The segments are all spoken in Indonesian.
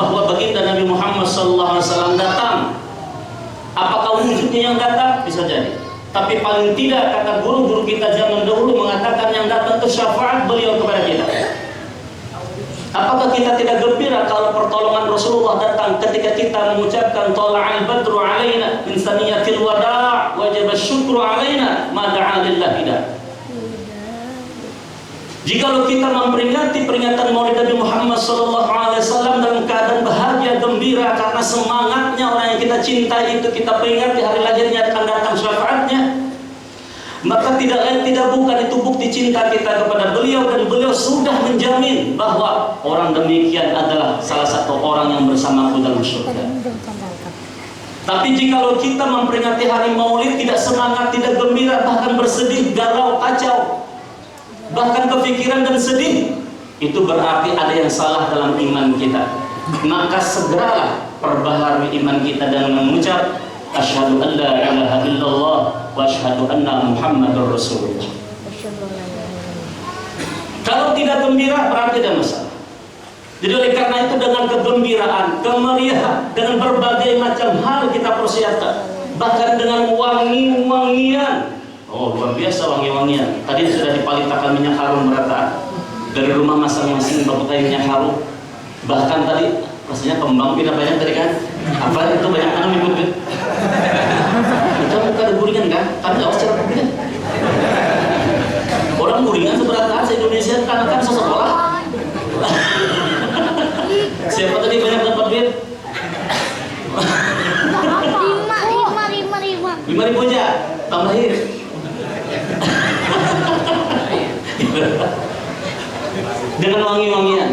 bahwa baginda Nabi Muhammad SAW datang. Apakah wujudnya yang datang? Bisa jadi. Tapi paling tidak kata guru-guru kita zaman dahulu mengatakan yang datang itu syafaat beliau kepada kita. Apakah kita tidak gembira kalau pertolongan Rasulullah datang ketika kita mengucapkan tala'al badru alaina min saniyatil wada' wajib syukru alaina ma da'a lillahi da. Jikalau kita memperingati peringatan Maulid Nabi Muhammad SAW dalam keadaan bahagia, gembira karena semangatnya orang yang kita cintai itu kita peringati hari lahirnya akan datang syafaatnya, maka tidak lain tidak bukan itu bukti cinta kita kepada beliau, dan beliau sudah menjamin bahwa orang demikian adalah salah satu orang yang bersamaku dalam surga. Tapi jikalau kita memperingati hari Maulid tidak semangat, tidak gembira, bahkan bersedih, galau, kacau, bahkan kepikiran dan sedih, itu berarti ada yang salah dalam iman kita. Maka segeralah perbaharui iman kita dengan mengucap asyhadu an la ilaha illallah wa asyhadu anna muhammadar rasulullah. Kalau tidak gembira berarti ada masalah. Jadi oleh karena itu dengan kegembiraan, kemeriahan, dengan berbagai macam hal kita persiapkan, bahkan dengan wangi-wangian. Oh luar biasa wangi-wangian. Tadi sudah dipalitakan minyak harum merata dari rumah masing-masing berbagai minyak harum. Bahkan tadi rasanya kembang pindah banyak tadi kan? Apa itu banyak tanam ikut? Kita bukan ada guringan kan? Kan jauh secara guringan. Orang guringan seberapa se-Indonesia kan sesekolah. Siapa tadi banyak dapat duit? 5.000 aja tambahin. Dengan wangi-wangian.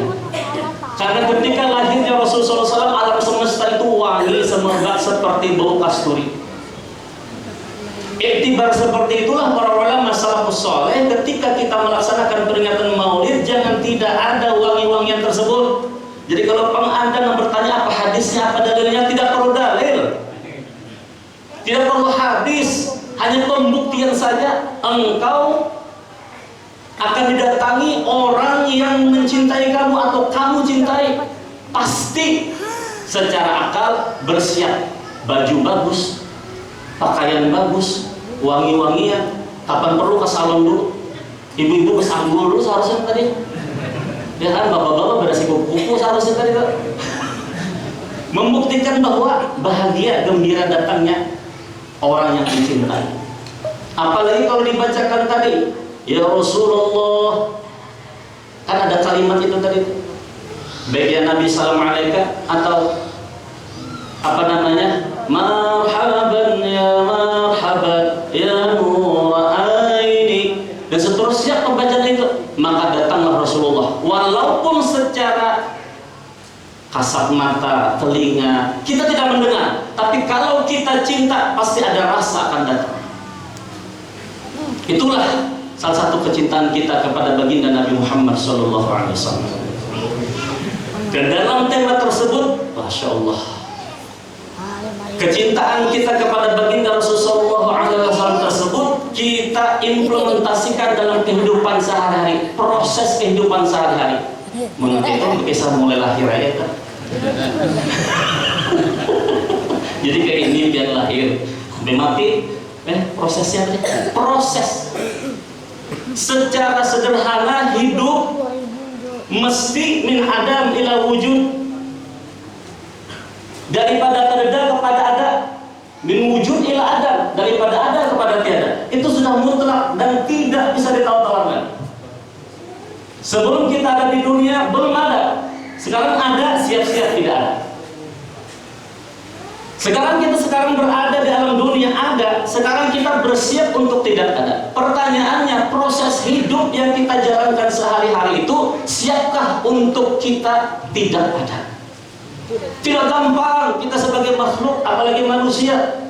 Karena ketika lahirnya Rasulullah SAW, alam semesta itu wangi semerbak seperti bau kasturi. Iktibar seperti itulah para ulama salafus saleh ketika kita melaksanakan peringatan Maulid, jangan tidak ada wangi-wangian tersebut. Jadi kalau pengantin bertanya apa hadisnya, apa dalilnya, tidak perlu dalil, tidak perlu hadis, hanya pembuktian saja. Engkau akan didatangi orang yang mencintai kamu atau kamu cintai, pasti secara akal bersiap baju bagus, pakaian bagus, wangi-wangian. Kapan perlu ke salon dulu, ibu-ibu ke sanggul dulu seharusnya tadi. Ya kan, bapak-bapak berasi kuku seharusnya tadi tuh. Membuktikan bahwa bahagia, gembira datangnya orang yang dicintai. Apalagi kalau dibacakan tadi, ya Rasulullah, kan ada kalimat itu tadi, baik ya Nabi salam alaika atau apa namanya, marhaban ya nur aini, dan seterusnya pembacaan itu. Maka datanglah Rasulullah, walaupun secara kasat mata, telinga kita tidak mendengar, tapi kalau kita cinta pasti ada rasa akan datang. Itulah salah satu kecintaan kita kepada baginda Nabi Muhammad SAW. Dan dalam tema tersebut, Masya Allah, kecintaan kita kepada baginda Rasulullah SAW tersebut kita implementasikan dalam kehidupan sehari-hari, proses kehidupan sehari-hari. Mengerti itu kisah mulai lahir aja kan? Jadi kayak ini biar lahir, mati, prosesnya proses. Secara sederhana hidup mesti min adam ila wujud, daripada tiada kepada ada, min wujud ila adam, daripada ada kepada tiada. Itu sudah mutlak dan tidak bisa ditawar-tawarkan. Sebelum kita ada di dunia belum ada, sekarang ada, siap-siap tidak ada. Sekarang kita berada di alam dunia ada, sekarang kita bersiap untuk tidak ada. Pertanyaannya, proses hidup yang kita jalankan sehari-hari itu siapkah untuk kita tidak ada? Tidak gampang kita sebagai makhluk, apalagi manusia.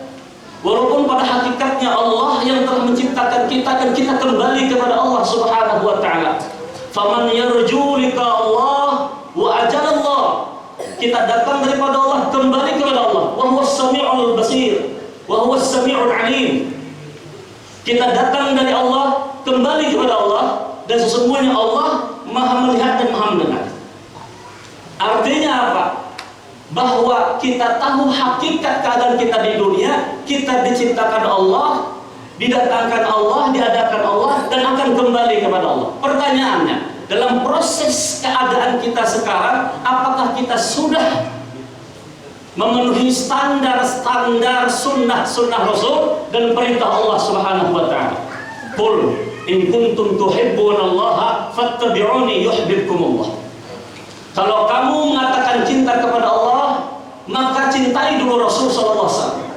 Walaupun pada hakikatnya Allah yang telah menciptakan kita dan kita kembali kepada Allah Subhanahu wa taala. Faman yarju lika Allah wa ajalallah. Kita datang daripada Allah, kembali kepada Allah. Wa huwas sami'ul basir, wa huwas sami'ul alim. Kita datang dari Allah, kembali kepada Allah, dan sesungguhnya Allah Maha melihat dan Maha mendengar. Artinya apa? bahwa kita tahu hakikat keadaan kita di dunia, kita diciptakan Allah, didatangkan Allah, diadakan Allah, dan akan kembali kepada Allah. Pertanyaannya, dalam proses keadaan kita sekarang, apakah kita sudah memenuhi standar-standar sunnah Rasul dan perintah Allah Subhanahu wa ta'ala? Qul in kuntum tuhibbunallaha fattabi'uni yuhibbukumullah. Kalau kamu mengatakan cinta kepada Allah, maka cintai dulu Rasul sallallahu alaihi wasallam.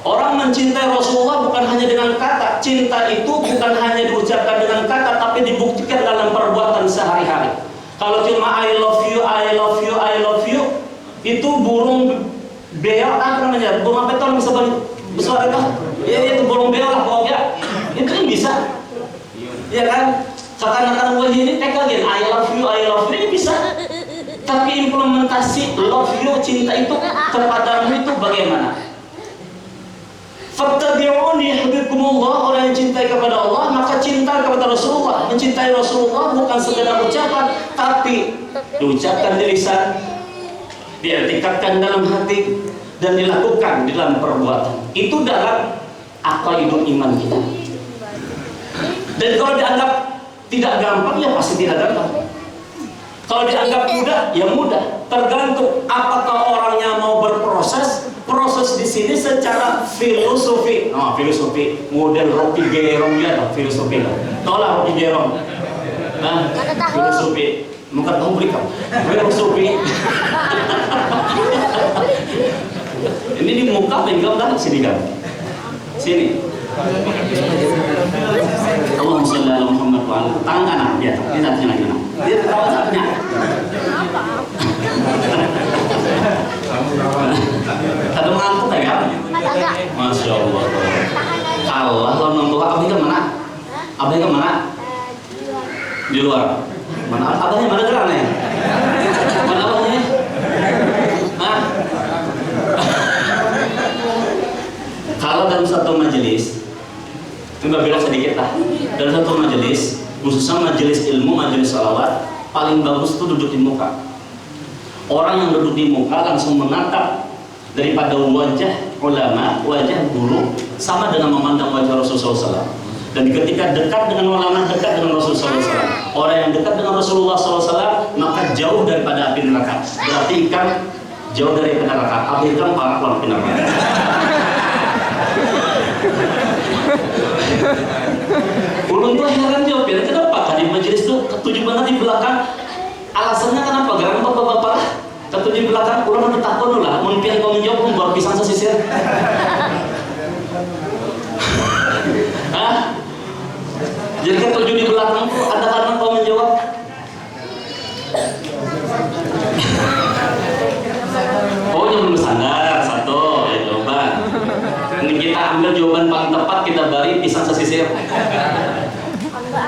Orang mencintai Rasulullah bukan hanya dengan kata. Cinta itu bukan hanya diucapkan dengan kata, tapi dibuktikan dalam perbuatan sehari-hari. Kalau cuma I love you, I love you, I love you, itu burung beo, apa namanya? Burung apa itu yang bisa bersuara itu? Ya itu burung beo lah pokoknya. Itu yang bisa. Ya kan? Seakan-akan wajah ini lagi, I love you, ini bisa. Tapi implementasi love you, cinta itu kepadamu itu bagaimana? Fattabi'uni yuhibbukumullah. Orang yang cintai kepada Allah maka cinta kepada Rasulullah. Mencintai Rasulullah bukan sekedar ucapan, tapi diucapkan di lisan, diartikan dalam hati, dan dilakukan dalam perbuatan. Itu dalam akal hidup iman kita. Dan kalau dianggap tidak gampang, ya pasti tidak gampang. Kalau dianggap mudah, ya mudah. Tergantung apakah orangnya mau berproses. Proses di sini secara filosofi. Oh, filosofi model Rocky Gerong ya, filosofi lah. Tolak Rocky Gerong. Nah, filosofi. Mungkin kamu beri kamu. Filosofi. Ini di muka bengkel kan sini kan? Sini. Allahumma sholli ala Muhammad wa ala tangan kanan dia, ini satunya lagi kanan. Dia ketawa satunya. Ada mengantuk ya kan? Masya Allah. Allah kalau nonton abang ke mana? Abang ke mana? Di luar. Mana abangnya mana gerak nih? Mana abangnya? Hah? Kalau dalam satu majelis, kita belok sedikit lah. Dalam satu majelis, khususnya majelis ilmu, majelis salawat, paling bagus itu duduk di muka. Orang yang duduk di muka langsung menatap daripada wajah ulama, wajah guru, sama dengan memandang wajah Rasulullah SAW. Dan ketika dekat dengan ulama, dekat dengan Rasulullah SAW. Orang yang dekat dengan Rasulullah SAW maka jauh daripada api neraka. Berarti ikan jauh dari api neraka. Api ikan parah lawan api neraka. Ulun tuh heran jawabnya, kenapa tadi majelis tuh ketujuh banget di belakang? Alasannya kenapa? Gara-gara bapak-bapak ketujuh di belakang, ulun udah takut dulu lah. Mungkin kau menjawab, membawa pisang sesisir. Hah? Jadi ketujuh di belakang tuh ada karena kau menjawab. Oh, yang belum sadar satu, ya jawaban. Ini kita ambil jawaban paling tepat, kita beri pisang sesisir.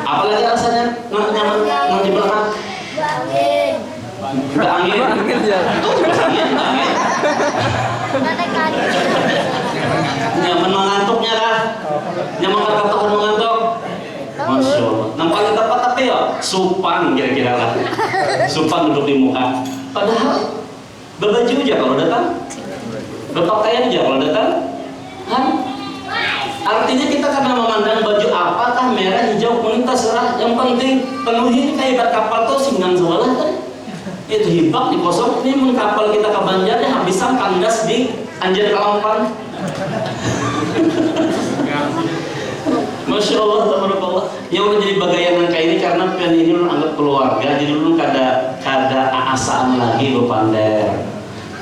Apalagi alasannya nyaman di belakang? Udah angin. Itu juga angin. Nyaman mengantuknya kah? Nyaman kata-kata mengantuk? Masya Allah. Yang paling tepat tapi ya supan kira-kira lah. Supan duduk di muka. Padahal berbaju aja kalau datang, berpakaian aja kalau datang. Hah? Artinya kita karena memandang baju apakah merah, hijau, kuning, terserah. Yang penting penuhi kayak ibarat kapal tuh singgang sebelah kan. Itu hibak di kosong ini mengkapal kita ke Banjar ya habisan kandas di Anjar Kalampan. Masya Allah, tabarakallah. Ya udah jadi bagayan yang kayak ini karena pian ini lu anggap keluarga, jadi lu kada aasaan lagi lu pander.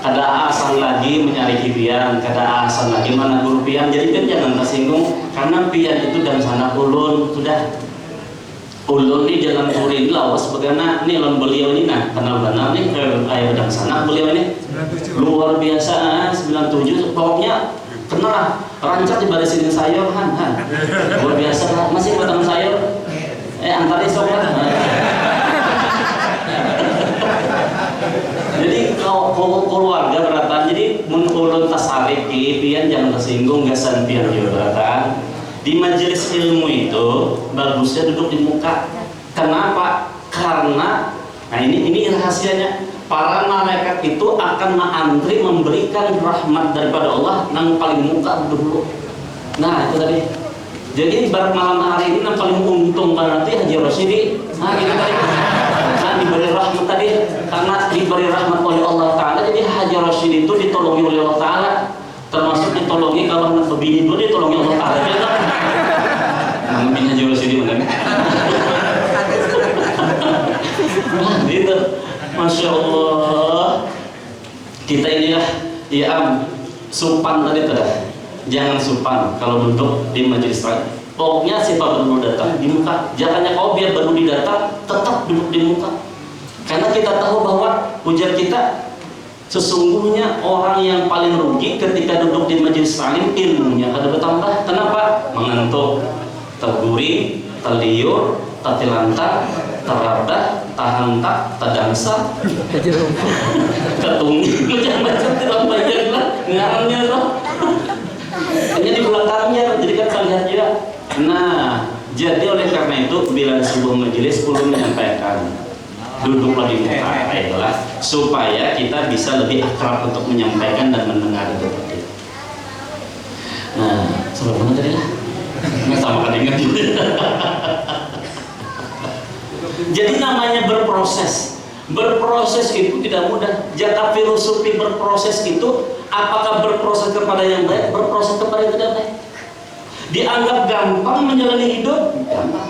Kada aasaan lagi mencari pian, kada aasaan lagi mana guru pian. Jadi pian jangan tersinggung karena pian itu dan sana ulun sudah. Ulun ini jalan turin lawas bagaimana nih lawan beliau ini nah kenal benar nih ayah dan sana beliau ini luar biasa 97 pokoknya kenal rancak di baris ini sayur han luar biasa masih batang sayur antar esok lah. Jadi kalau keluarga beratan jadi menulun tasarik pian jangan tersinggung gasan pian juga beratan. Di majelis ilmu itu bagusnya duduk di muka. Kenapa? Karena nah ini rahasianya. para malaikat itu akan mengantri memberikan rahmat daripada Allah yang paling muka dulu. Nah itu tadi. Jadi ibarat malam hari ini yang paling untung berarti Haji Rosyidi. Nah gitu tadi. Nah diberi rahmat tadi, karena diberi rahmat oleh Allah Ta'ala. Jadi Haji Rosyidi itu ditolongi oleh Allah Ta'ala. Termasuk ditolongi kalau anak bebini dulu ditolongi Allah Ta'ala. Mungkin Haji Rosyidi benar. Nah gitu. Masya Allah, kita inilah ya supan tadi tuh, jangan supan kalau duduk di majelis taklim. Pokoknya siapa baru datang di muka, jangannya kau biar baru datang tetap duduk di muka. Karena kita tahu bahwa ujar kita sesungguhnya orang yang paling rugi ketika duduk di majelis taklim ilmunya kada bertambah. Kenapa? Mengantuk, terguri, terliur, tertilantang, terabah, tahantak, tadangsa, ketungi, macam-macam tidak banyak lah, ngarannya loh. Ini di belakangnya, jadi kan lihat juga. Nah, jadi oleh karena itu bila sebuah majelis perlu menyampaikan, duduklah di muka, itulah supaya kita bisa lebih akrab untuk menyampaikan dan mendengar itu tadi. Nah, sebelum mana tadi lah? Nggak sama kan ingat juga. Jadi namanya berproses. Berproses itu tidak mudah. Jaka filosofi berproses itu, apakah berproses kepada yang baik, berproses kepada yang tidak baik. Dianggap gampang menjalani hidup, gampang.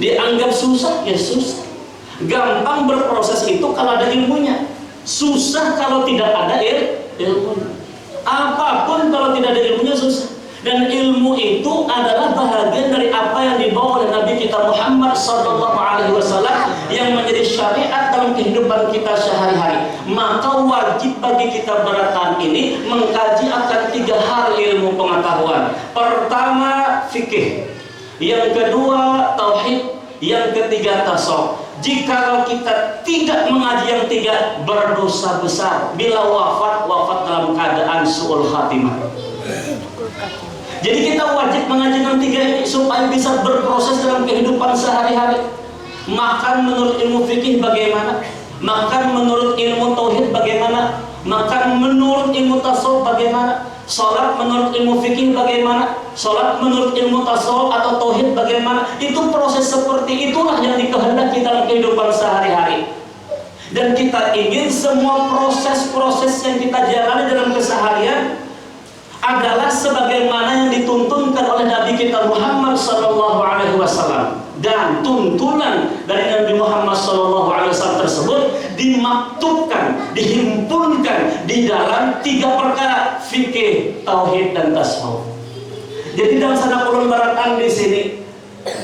Dianggap susah, ya susah. Gampang berproses itu kalau ada ilmunya. Susah kalau tidak ada ilmunya. Apapun kalau tidak ada ilmunya susah. Dan ilmu itu adalah bahagian dari apa yang dibawa oleh Nabi kita Muhammad SAW yang menjadi syariat dalam kehidupan kita sehari-hari. Maka wajib bagi kita beratan ini mengkaji akan 3 hal ilmu pengetahuan. Pertama fikih, yang kedua tauhid, yang ketiga tasawuf. Jikalau kita tidak mengaji yang 3, berdosa besar. Bila wafat dalam keadaan su'ul khatimah. Jadi kita wajib mengaji yang 3 ini supaya bisa berproses dalam kehidupan sehari-hari. Makan menurut ilmu fikih bagaimana? Makan menurut ilmu tauhid bagaimana? Makan menurut ilmu tasawuf bagaimana? Salat menurut ilmu fikih bagaimana? Salat menurut ilmu tasawuf atau tauhid bagaimana? Itu proses seperti itulah yang dikehendaki dalam kehidupan sehari-hari. Dan kita ingin semua proses-proses yang kita jalani dalam keseharian adalah sebagaimana yang dituntunkan oleh Nabi kita Muhammad SAW. Dan tuntunan dari Nabi Muhammad SAW tersebut dimaktubkan, dihimpunkan di dalam 3 perkara: fikih, tauhid, dan tasawuf. Jadi dalam sana ulun baratan di sini,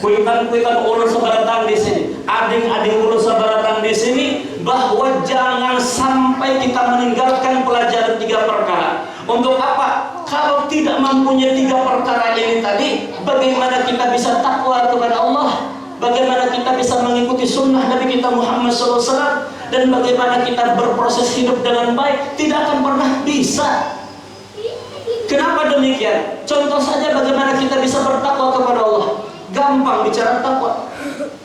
kuitan-kuitan ulun sebaratan di sini, ading-ading ulun sebaratan di sini, bahwa jangan sampai kita meninggalkan pelajaran 3 perkara. Untuk apa? Kalau tidak mempunyai 3 perkara ini tadi, bagaimana kita bisa takwa kepada Allah? Bagaimana kita bisa mengikuti sunnah Nabi kita Muhammad SAW? Dan bagaimana kita berproses hidup dengan baik? Tidak akan pernah bisa. Kenapa demikian? Contoh saja bagaimana kita bisa bertakwa kepada Allah. Gampang bicara takwa.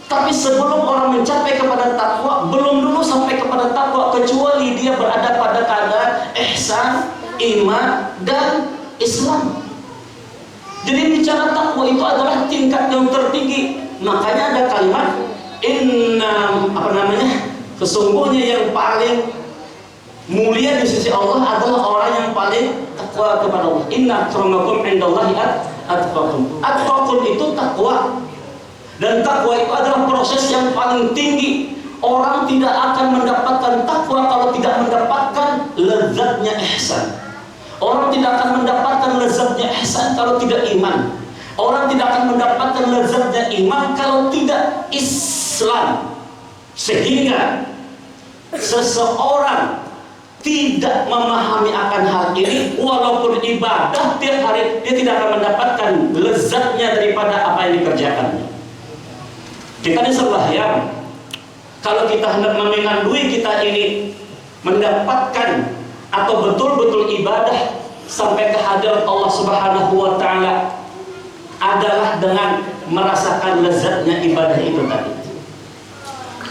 Tapi sebelum orang mencapai kepada takwa, belum dulu sampai kepada takwa, kecuali dia berada pada keadaan ihsan, iman, dan Islam. Jadi bicara takwa itu adalah tingkat yang tertinggi. Makanya ada kalimat sesungguhnya yang paling mulia di sisi Allah adalah orang yang paling takwa kepada Allah. Inna akramakum indallahi atqakum. Atqakum itu takwa. Dan takwa itu adalah proses yang paling tinggi. Orang tidak akan mendapatkan takwa kalau tidak mendapatkan lezatnya ihsan. Orang tidak akan mendapatkan lezatnya ihsan kalau tidak iman. Orang tidak akan mendapatkan lezatnya iman kalau tidak Islam. Sehingga seseorang tidak memahami akan hal ini, walaupun ibadah tiap hari, dia tidak akan mendapatkan lezatnya daripada apa yang dikerjakannya. Kita ini sembahyang, kalau kita hendak mengandui kita ini mendapatkan atau betul-betul ibadah sampai ke hadirat Allah Subhanahu wa Ta'ala, adalah dengan merasakan lezatnya ibadah itu tadi.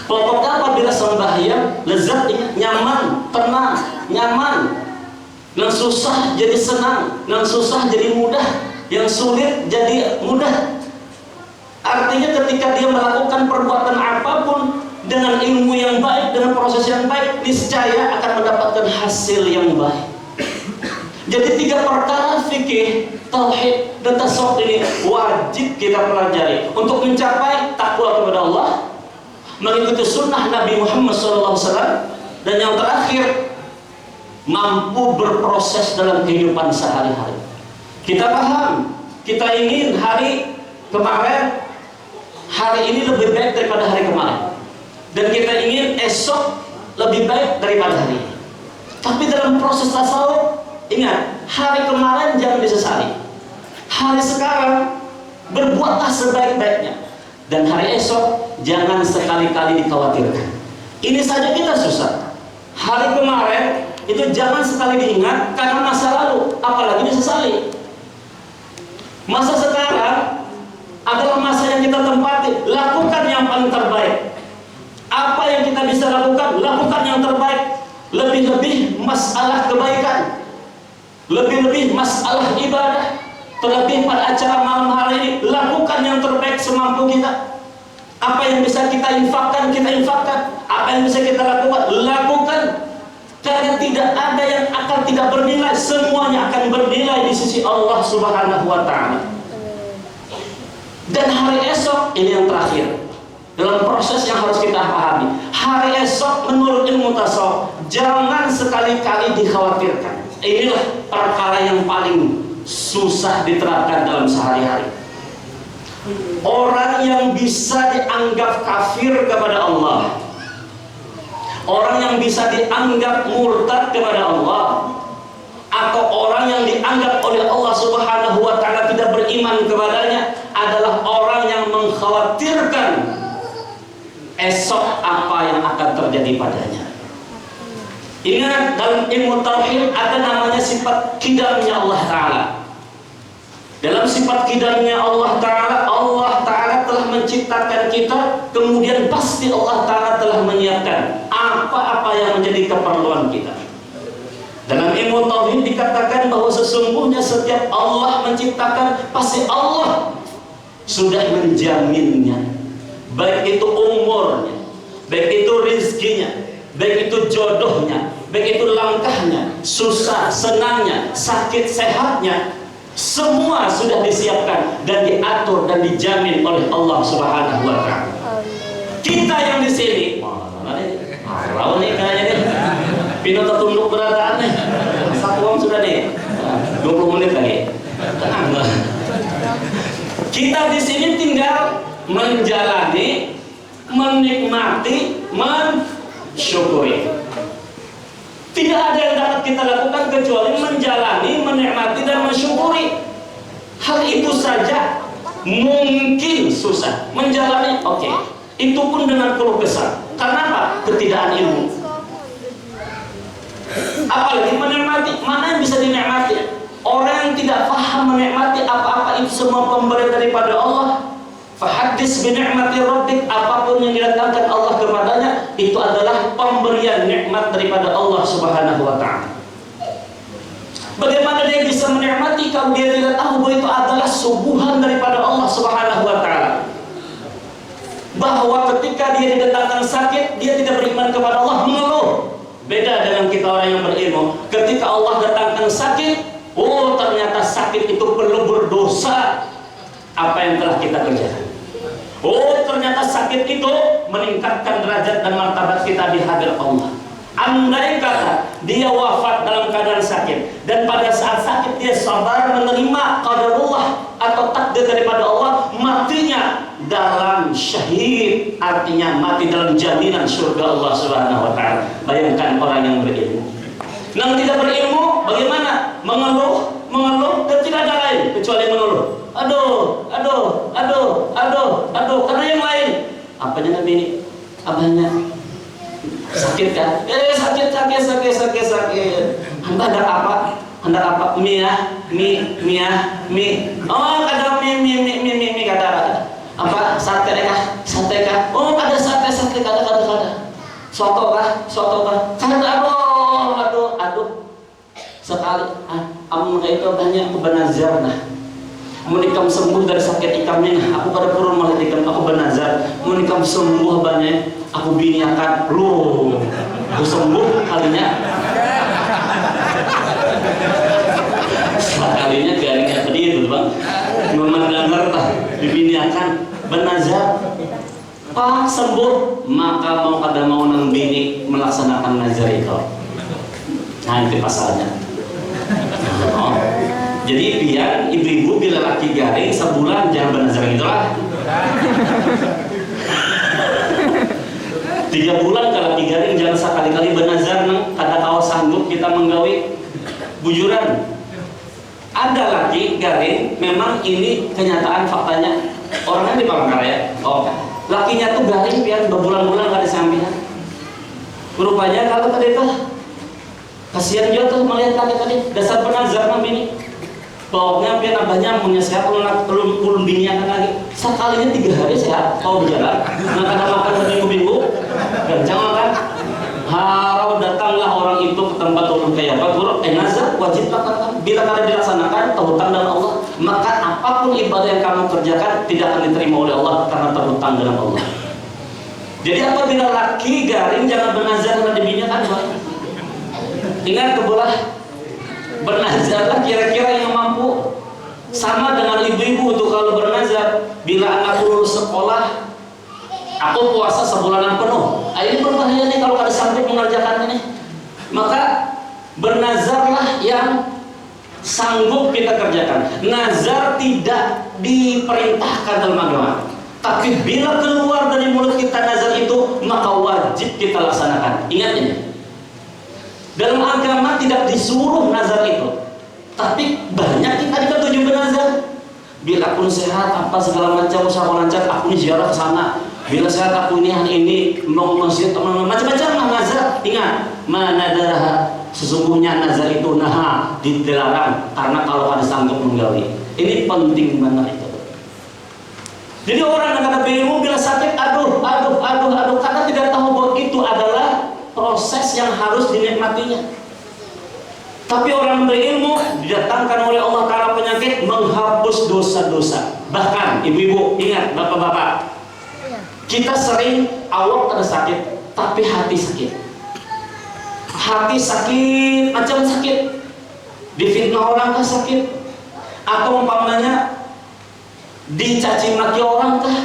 Pokoknya apabila sembahyang lezatnya, nyaman, tenang, nyaman. Yang susah jadi senang, yang susah jadi mudah, yang sulit jadi mudah. Artinya ketika dia melakukan perbuatan apapun dengan ilmu yang baik, dengan proses yang baik, niscaya akan mendapatkan hasil yang baik. Jadi 3 perkara fikih, tauhid, dan tasawuf ini wajib kita pelajari untuk mencapai takwa kepada Allah, mengikuti sunnah Nabi Muhammad SAW, dan yang terakhir mampu berproses dalam kehidupan sehari-hari. Kita paham, kita ingin hari kemarin, hari ini lebih baik daripada hari kemarin, dan kita ingin esok lebih baik daripada hari ini. Tapi dalam proses tasawuf, ingat, hari kemarin jangan disesali, hari sekarang berbuatlah sebaik-baiknya, dan hari esok jangan sekali-kali dikhawatirkan. Ini saja kita susah. Hari kemarin itu jangan sekali diingat karena masa lalu, apalagi disesali. Masa sekarang adalah masa yang kita tempati. Lakukan yang paling terbaik. Apa yang kita bisa lakukan, lakukan yang terbaik. Lebih-lebih masalah kebaikan, lebih-lebih masalah ibadah, terlebih pada acara malam hari ini, lakukan yang terbaik semampu kita. Apa yang bisa kita infakkan, kita infakkan. Apa yang bisa kita lakukan, lakukan. Karena tidak ada yang akan tidak bernilai, semuanya akan bernilai di sisi Allah Subhanahu wa Ta'ala. Dan hari esok ini yang terakhir dalam proses yang harus kita pahami. Hari esok menurut ilmu tasawuf jangan sekali-kali dikhawatirkan. Inilah perkara yang paling susah diterapkan dalam sehari-hari. Orang yang bisa dianggap kafir kepada Allah, orang yang bisa dianggap murtad kepada Allah, atau orang yang dianggap oleh Allah Subhanahu wa Ta'ala tidak beriman kepadanya, adalah orang yang mengkhawatirkan esok apa yang akan terjadi padanya. Ingat, dalam ilmu tauhid ada namanya sifat qidamnya Allah Ta'ala. Dalam sifat qidamnya Allah Ta'ala telah menciptakan kita, kemudian pasti Allah Ta'ala telah menyiapkan apa-apa yang menjadi keperluan kita. Dalam ilmu tauhid dikatakan bahwa sesungguhnya setiap Allah menciptakan, pasti Allah sudah menjaminnya, baik itu umurnya, baik itu rizkinya, baik itu jodohnya, baik itu langkahnya, susah, senangnya, sakit, sehatnya, semua sudah disiapkan dan diatur dan dijamin oleh Allah Subhanahu wa Ta'ala. Kita yang di sini, lawan nih kayaknya nih, Pino tertunduk berataan nih, satu uang sudah nih, 20 menit lagi. Tenang lah. Kita di sini tinggal menjalani, menikmati, mensyukuri. Tidak ada yang dapat kita lakukan kecuali menjalani, menikmati, dan mensyukuri. Hal itu saja mungkin susah. Menjalani, oke. Itu pun dengan keluh kesah. Karena apa? Ketidakan ilmu. Apalagi menikmati, mana yang bisa dinikmati? Orang yang tidak paham menikmati apa-apa itu semua pemberian daripada Allah. Fahaddits bi ni'mati rabbik, apapun yang didatangkan Allah kepadanya itu adalah pemberian nikmat daripada Allah Subhanahu wa Ta'ala. Bagaimana dia bisa menikmati kalau dia tidak tahu bahwa itu adalah suguhan daripada Allah Subhanahu wa Ta'ala? Bahwa ketika dia didatangkan sakit, dia tidak beriman kepada Allah, mengeluh. Beda dengan kita orang yang berilmu. Ketika Allah datangkan sakit, oh ternyata sakit itu pelebur dosa apa yang telah kita kerjakan. Oh ternyata sakit itu meningkatkan derajat dan martabat kita di hadirat Allah. Andai kata dia wafat dalam keadaan sakit, dan pada saat sakit dia sabar menerima qadarullah atau takdir daripada Allah, matinya dalam syahid, artinya mati dalam jaminan surga Allah Subhanahu wa Ta'ala. Bayangkan orang yang berilmu. Yang tidak berilmu bagaimana? Mengeluh dan tidak ada lain kecuali mengeluh. Aduh, karena yang lain. Apanya Nabi ini? Apanya? Sakit kan? Sakit. Hendak ada apa? Mie. Oh, ada mie kata. Apa? Sate kah? Oh, ada sate kada. Soto kah? Kata aduh. Sekali, amun itu banyak aku benazar nah. Mun ikam sembuh dari sakit ikamnya, aku pada purun malah ikam aku benazar. Mun ikam sembuh banyak, aku biniakan lu. Aku sembuh kalinya. Sekalinya garingnya tadi itu bang. Memandang tah dibiniakan benazar. Pak sembuh, maka mau kada mau nang bini melaksanakan nazar itu. Nah itu pasalnya. Oh. Jadi biar ibu-ibu bila laki garing sebulan jangan bernazar gitulah. 3 bulan kalau laki garing jangan sekali-kali bernazar nang kada kawa sanggup kita menggawe bujuran. Ada laki garing, memang ini kenyataan faktanya. Orangnya di Palangkaraya. Oh, lakinya tuh garing biar berbulan-bulan gak ada sampingan. Rupanya kalau tadi tuh kasihan juga tuh melihat laki tadi dasar penazar nang bini. Pokoknya biar abahnya punya sehat belum biniakan lagi. Sekalinya 3 hari sehat, mau berjalan. Nggak ada makan seminggu-minggu. Dan jangan kan harau datanglah orang itu ke tempat ulun kayak apa guru nazar wajib lakukan. Bila kada dilaksanakan terhutang dengan Allah, maka apapun ibadah yang kamu kerjakan tidak akan diterima oleh Allah karena terhutang dengan Allah. Jadi apabila laki garing jangan bernazar karena dibiniakan. Ingat kebelah bernazarlah kira-kira yang mampu. Sama dengan ibu-ibu tuh kalau bernazar, bila anak lulus sekolah, aku puasa sebulanan penuh. Ini berbahaya nih kalau ada sanggup mengerjakan ini. Maka bernazarlah yang sanggup kita kerjakan. Nazar tidak diperintahkan dalam agama. Tapi bila keluar dari mulut kita nazar itu, maka wajib kita laksanakan. Ingat ini. Dalam agama tidak disuruh nazar itu, tapi banyak kita diketujuh bernazar. Bila aku sehat, apa segala macam usaha lancar, aku ini ziarah ke sana. Bila sehat aku ini mau masjid, macam-macam nazar. Ingat, mana darah sesungguhnya nazar itu dilarang karena kalau ada sanggup menggali. Ini penting banget itu. Jadi orang yang kata ilmu bila sakit, aduh, karena tidak tahu bahwa itu adalah proses yang harus dinikmatinya. Tapi orang berilmu didatangkan oleh Allah karena penyakit menghapus dosa-dosa. Bahkan ibu-ibu ingat, bapak-bapak, kita sering awak ada sakit, tapi hati sakit. Hati sakit, macam sakit. Difitnah orang kah sakit? Atau umpamanya dicaci maki orang kah?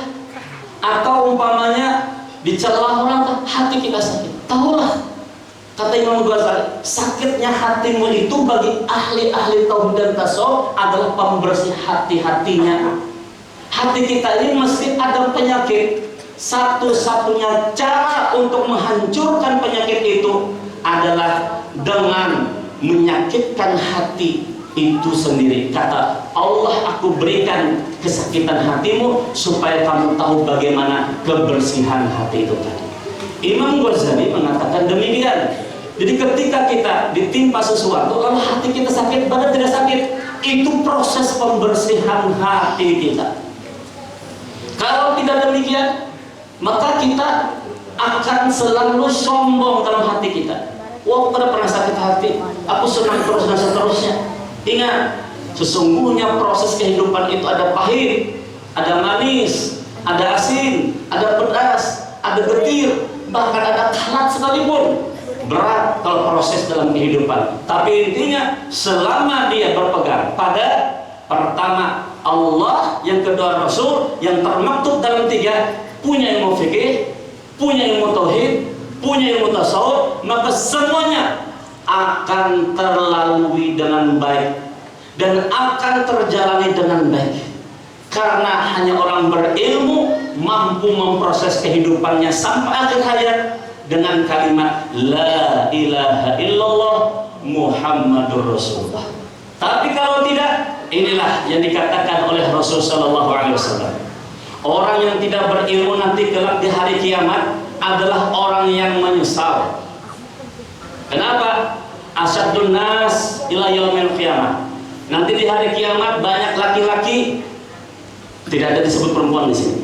Atau umpamanya dicela orang kah? Hati kita sakit. Tahulah, kata Imam Ghazali, sakitnya hatimu itu bagi ahli-ahli tauhid dan tasawuf adalah pembersih hati-hatinya. Hati kita ini mesti ada penyakit. Satu-satunya cara untuk menghancurkan penyakit itu adalah dengan menyakitkan hati itu sendiri. Kata Allah, aku berikan kesakitan hatimu supaya kamu tahu bagaimana kebersihan hati itu tadi. Imam Ghazali mengatakan demikian. Jadi ketika kita ditimpa sesuatu, lalu hati kita sakit, badan tidak sakit, itu proses pembersihan hati kita. Kalau tidak demikian, maka kita akan selalu sombong dalam hati kita. Wah, aku pernah sakit hati, aku senang terus dan seterusnya. Ingat, sesungguhnya proses kehidupan itu ada pahit, ada manis, ada asin, ada pedas, ada getir, bahkan ada kalat sekalipun. Berat kalau proses dalam kehidupan. Tapi intinya selama dia berpegang pada pertama Allah, yang kedua Rasul, yang termaktub dalam 3, punya ilmu fikih, punya ilmu tauhid, punya ilmu tasawuf, maka semuanya akan terlalui dengan baik dan akan terjalani dengan baik. Karena hanya orang berilmu mampu memproses kehidupannya sampai akhir hayat dengan kalimat La ilaha illallah Muhammadur Rasulullah. Tapi kalau tidak, inilah yang dikatakan oleh Rasul sallallahu alaihi wasallam. Orang yang tidak berilmu nanti kelak di hari kiamat adalah orang yang menyesal. Kenapa? Asyadun nas ila yaumil qiyamah. Nanti di hari kiamat banyak laki-laki, tidak ada disebut perempuan di sini.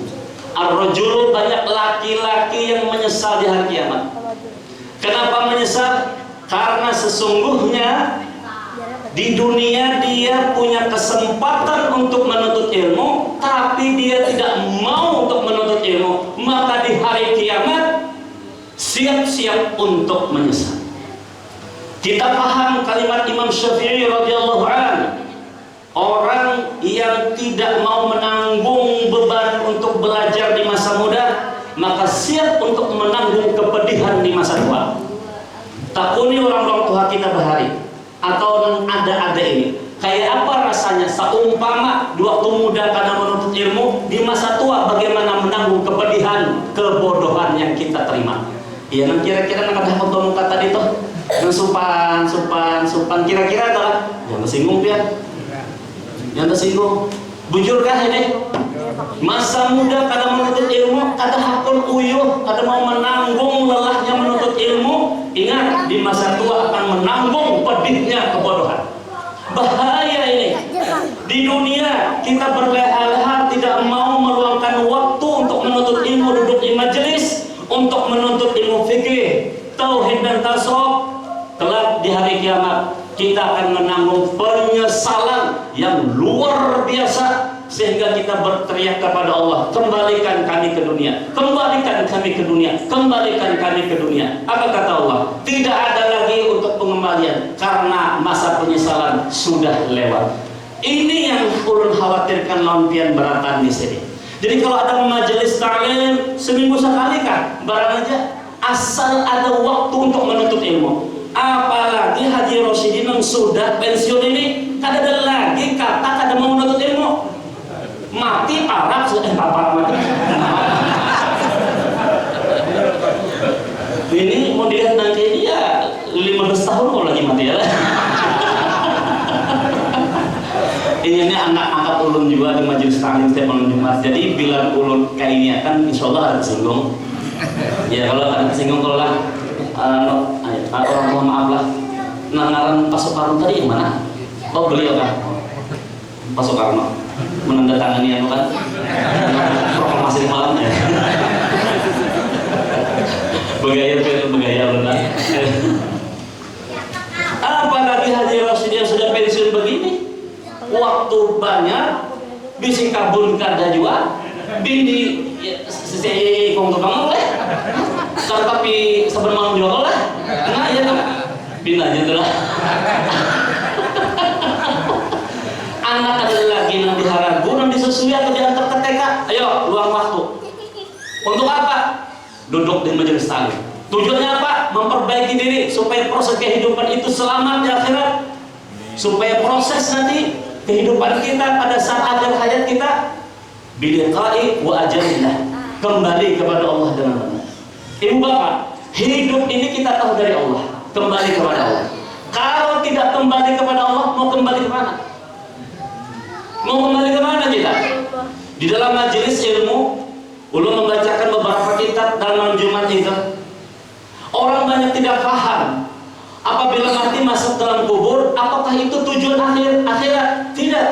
Ar-rajulu, banyak laki-laki yang menyesal di hari kiamat. Kenapa menyesal? Karena sesungguhnya di dunia dia punya kesempatan untuk menuntut ilmu, tapi dia tidak mau untuk menuntut ilmu. Maka di hari kiamat siap-siap untuk menyesal. Kita paham kalimat Imam Syafi'i radhiyallahu anhu, orang yang tidak mau menanggung beban untuk belajar di masa muda, maka siap untuk menanggung kepedihan di masa tua. Takuni orang-orang tua kita bahari, atau ada ini, kayak apa rasanya seumpama di waktu muda karena menuntut ilmu, di masa tua bagaimana menanggung kepedihan, kebodohan yang kita terima. Iya, nah kira-kira nak ada foto muka tadi tuh, supan, kira-kira adalah yang tersinggung dia, yang tersinggung. Bujurkah ini? Masa muda kada menuntut ilmu, kada hakul uyuh, kada mau menanggung lelahnya menuntut ilmu. Ingat, di masa tua akan menanggung pedihnya kebodohan. Bahaya ini. Di dunia kita berleha-leha tidak mau meluangkan waktu untuk menuntut ilmu, duduk di majelis untuk menuntut ilmu fikih, tauhid dan tasawuf. Kelak di hari kiamat kita akan menanggung penyesalan yang luar biasa, sehingga kita berteriak kepada Allah, kembalikan kami ke dunia, kembalikan kami ke dunia, kembalikan kami ke dunia. Apa kata Allah? Tidak ada lagi untuk pengembalian, karena masa penyesalan sudah lewat. Ini yang ulun khawatirkan lampian beratan di sini. Jadi kalau ada majelis ta'lim seminggu sekali kan, barang aja, asal ada waktu untuk menuntut ilmu. Apalagi Haji Rosyidin yang sudah pensiun ini, kada ada lagi kata kada mau menuntut ilmu. Mati Arab sudah bapak mati. Ini mau dilihat nanti dia 15 tahun kalau lagi mati ya. Ini anak angkat ulun juga di majelis taklim setiap malam Jumat. Jadi bila ulun kayak ini akan insya Allah ada tersinggung. Ya kalau ada tersinggung kalau lah orang tua maaf lah. Ngaran Pak Soekarno tadi yang mana? Oh beliau kan Pak Soekarno menandatangani itu kan proklamasi malam ya. Begaya benar. Apalagi Haji Rosyidin yang sudah pensiun begini, waktu banyak, bisi kabun kada juga, bini sisi kong tukang oleh, tapi sabar malam juga oleh, nah ya tuh, bina aja tuh lah. Anak ada lagi yang diharagu, yang disusui atau diantar ke TK, ayo luang waktu. Untuk apa? Duduk di majelis taklim. Tujuannya apa? Memperbaiki diri supaya proses kehidupan itu selamat di akhirat, supaya proses nanti kehidupan kita pada saat akhir hayat kita biliqa'i wa ajalillah, kembali kepada Allah dengan benar. Ibu bapak, hidup ini kita tahu dari Allah, kembali kepada Allah. Kalau tidak kembali kepada Allah, mau kembali kemana? Mau kembali kemana kita? Di dalam majelis ilmu, ulun membacakan beberapa kitab dalam Jumat itu. Orang banyak tidak paham. Apabila mati masuk dalam kubur, apakah itu tujuan akhirat? Tidak.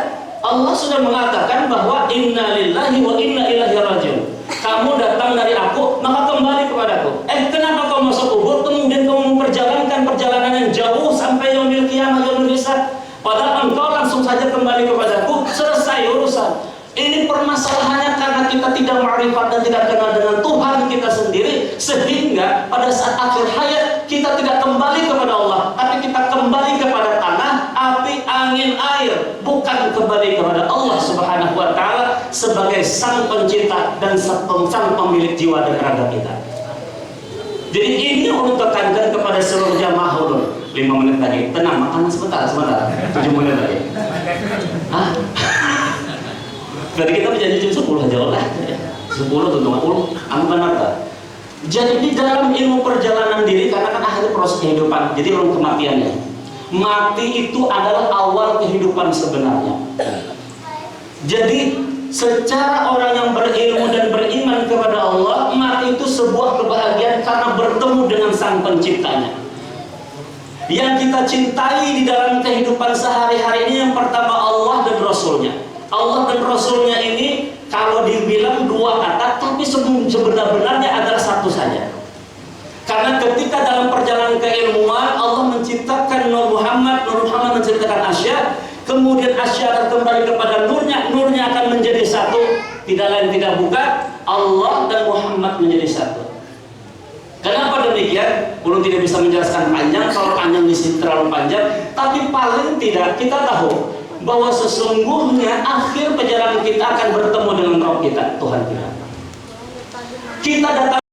Allah sudah mengatakan bahwa inna lillahi wa inna ilaihi rajiun. Kamu datang dari aku, maka kembali kepadaku. Kenapa kau masuk kubur, kemudian kamu memperjalankan perjalanan yang jauh sampai yaumil qiyamah, yaumil hisab? Padahal engkau langsung saja kembali kepadaku, selesai urusan. Ini permasalahannya karena kita tidak ma'rifat dan tidak kenal dengan Tuhan kita sendiri, sehingga pada saat akhir hayat kita tidak kembali kepada Allah, tapi kita kembali kepada tanah, api, angin, air, bukan kembali kepada Allah Subhanahu wa ta'ala sebagai sang pencipta dan sang pemilik jiwa dan raga kita. Jadi ini ulun tekankan kepada seluruh jamaah ulun. 5 menit lagi, tenang, makan sebentar, 7 menit lagi. Hah? Berarti kita berjanji jam 10 aja lah. 10 tuh 20, anu benar tak? Jadi di dalam ilmu perjalanan diri, karena kan akhir proses kehidupan, jadi belum kematiannya. Mati itu adalah awal kehidupan sebenarnya. Jadi secara orang yang berilmu dan beriman kepada Allah, mati itu sebuah kebahagiaan karena bertemu dengan sang penciptanya. Yang kita cintai di dalam kehidupan sehari-hari ini yang pertama Allah dan Rasulnya. Allah dan Rasulnya ini kalau dibilang 2 kata, tapi sebenarnya adalah satu saja. Karena ketika dalam perjalanan keilmuan Allah menciptakan Nur Muhammad menciptakan Asya, kemudian Asya akan kembali kepada nurnya, nurnya akan menjadi satu, tidak lain tidak bukan Allah dan Muhammad menjadi satu. Kenapa demikian? Belum tidak bisa menjelaskan panjang, kalau panjang di sini terlalu panjang, tapi paling tidak kita tahu bahwa sesungguhnya akhir perjalanan kita akan bertemu dengan Rabb kita, Tuhan kita. Kita datang